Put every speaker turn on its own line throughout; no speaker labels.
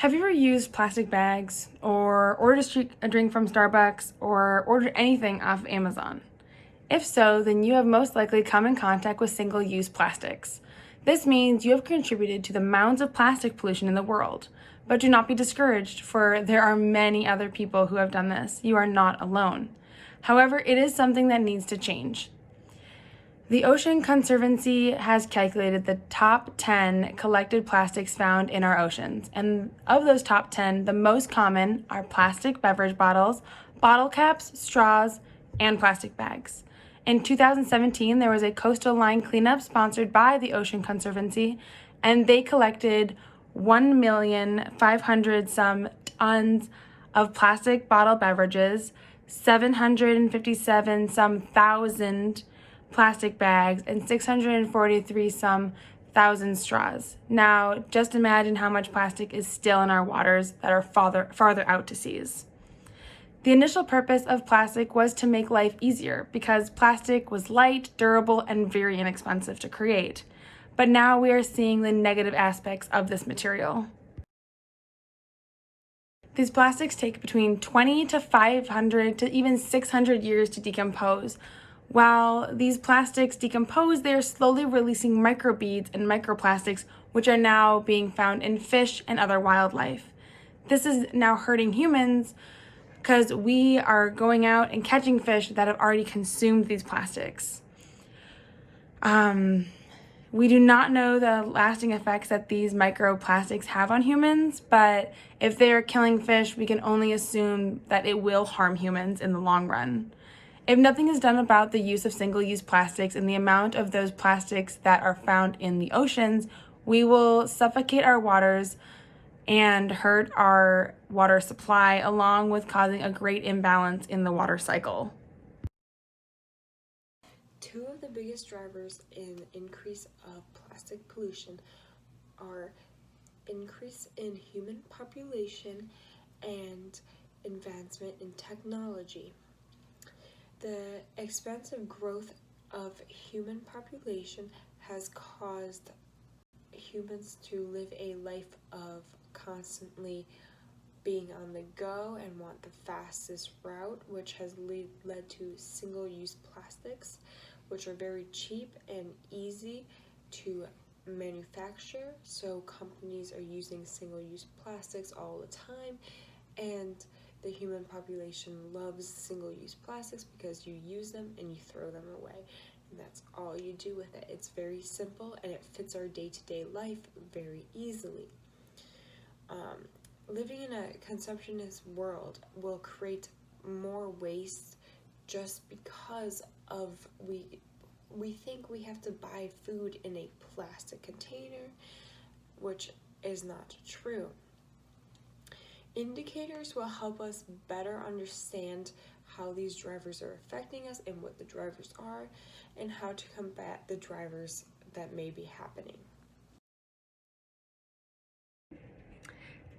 Have you ever used plastic bags or ordered a drink from Starbucks or ordered anything off of Amazon? If so, then you have most likely come in contact with single-use plastics. This means you have contributed to the mounds of plastic pollution in the world. But do not be discouraged, for there are many other people who have done this. You are not alone. However, it is something that needs to change. The Ocean Conservancy has calculated the top 10 collected plastics found in our oceans. And of those top 10, the most common are plastic beverage bottles, bottle caps, straws, and plastic bags. In 2017, there was a coastal line cleanup sponsored by the Ocean Conservancy, and they collected 1,500,000 some tons of plastic bottle beverages, 757 some thousand plastic bags, and 643 some thousand straws. Now, just imagine how much plastic is still in our waters that are farther out to seas. The initial purpose of plastic was to make life easier because plastic was light, durable, and very inexpensive to create. But now we are seeing the negative aspects of this material. These plastics take between 20 to 500 to even 600 years to decompose. While these plastics decompose, they are slowly releasing microbeads and microplastics, which are now being found in fish and other wildlife. This is now hurting humans because we are going out and catching fish that have already consumed these plastics. We do not know the lasting effects that these microplastics have on humans, but if they are killing fish, we can only assume that it will harm humans in the long run. If nothing is done about the use of single-use plastics and the amount of those plastics that are found in the oceans, we will suffocate our waters and hurt our water supply, along with causing a great imbalance in the water cycle.
Two of the biggest drivers in increase of plastic pollution are increase in human population and advancement in technology. The expansive growth of human population has caused humans to live a life of constantly being on the go and want the fastest route, which has led to single-use plastics, which are very cheap and easy to manufacture. So companies are using single-use plastics all the time, and the human population loves single-use plastics because you use them and you throw them away, and that's all you do with it. It's very simple and it fits our day-to-day life very easily. Living in a consumptionist world will create more waste just because of we think we have to buy food in a plastic container, which is not true. Indicators will help us better understand how these drivers are affecting us and what the drivers are, and how to combat the drivers that may be happening.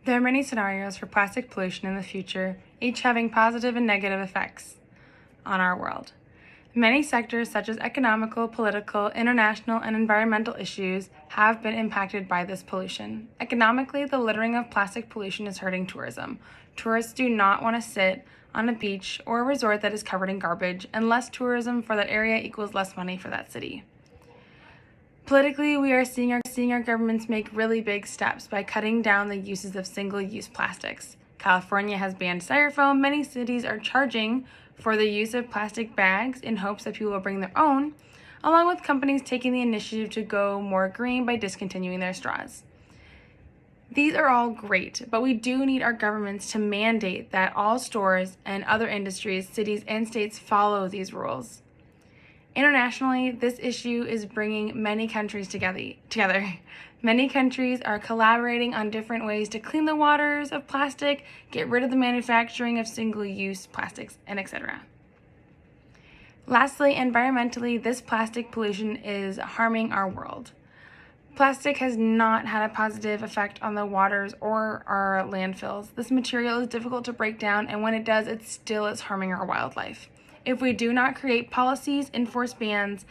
There are many scenarios for plastic pollution in the future, each having positive and negative effects on our world. Many sectors such as economical, political, international, and environmental issues have been impacted by this pollution. Economically, the littering of plastic pollution is hurting tourism. Tourists do not want to sit on a beach or a resort that is covered in garbage, and less tourism for that area equals less money for that city. Politically, we are seeing our governments make really big steps by cutting down the uses of single-use plastics. California has banned styrofoam. Many cities are charging for the use of plastic bags in hopes that people will bring their own, along with companies taking the initiative to go more green by discontinuing their straws. These are all great, but we do need our governments to mandate that all stores and other industries, cities, and states follow these rules. Internationally, this issue is bringing many countries together. Many countries are collaborating on different ways to clean the waters of plastic, get rid of the manufacturing of single-use plastics, and etc. Lastly, environmentally, this plastic pollution is harming our world. Plastic has not had a positive effect on the waters or our landfills. This material is difficult to break down, and when it does, it still is harming our wildlife. If we do not create policies, enforce bans,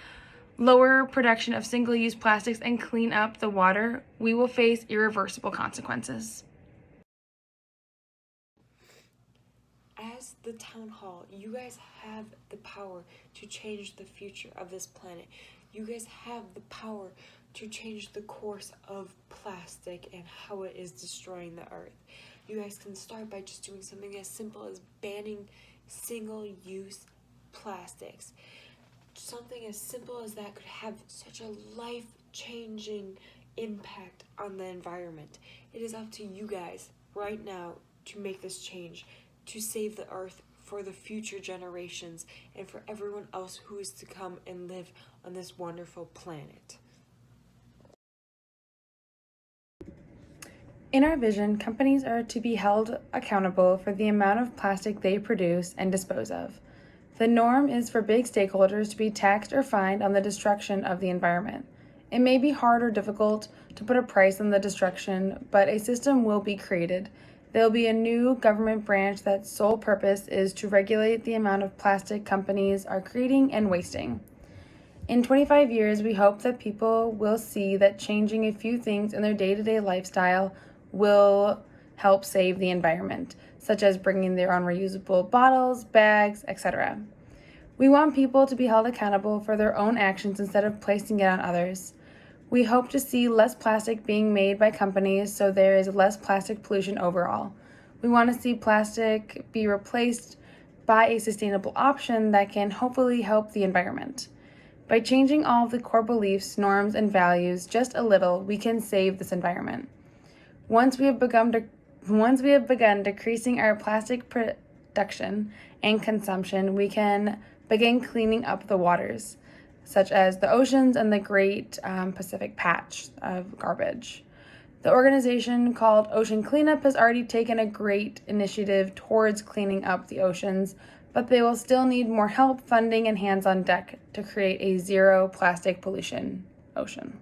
lower production of single-use plastics, and clean up the water, we will face irreversible consequences.
as the town hall, you guys have the power to change the future of this planet. You guys have the power to change the course of plastic and how it is destroying the earth. You guys can start by just doing something as simple as banning single-use plastics. Something as simple as that could have such a life-changing impact on the environment. It is up to you guys right now to make this change, to save the earth for the future generations and for everyone else who is to come and live on this wonderful planet.
In our vision, companies are to be held accountable for the amount of plastic they produce and dispose of. The norm is for big stakeholders to be taxed or fined on the destruction of the environment. It may be hard or difficult to put a price on the destruction, but a system will be created. There will be a new government branch that's sole purpose is to regulate the amount of plastic companies are creating and wasting. In 25 years, we hope that people will see that changing a few things in their day-to-day lifestyle will help save the environment, such as bringing their own reusable bottles, bags, etc. We want people to be held accountable for their own actions instead of placing it on others. We hope to see less plastic being made by companies so there is less plastic pollution overall. We want to see plastic be replaced by a sustainable option that can hopefully help the environment. By changing all of the core beliefs, norms, and values just a little, we can save this environment. Once we have begun decreasing our plastic production and consumption, we can begin cleaning up the waters, such as the oceans and the Great Pacific Patch of garbage. The organization called Ocean Cleanup has already taken a great initiative towards cleaning up the oceans, but they will still need more help, funding, and hands on deck to create a zero plastic pollution ocean.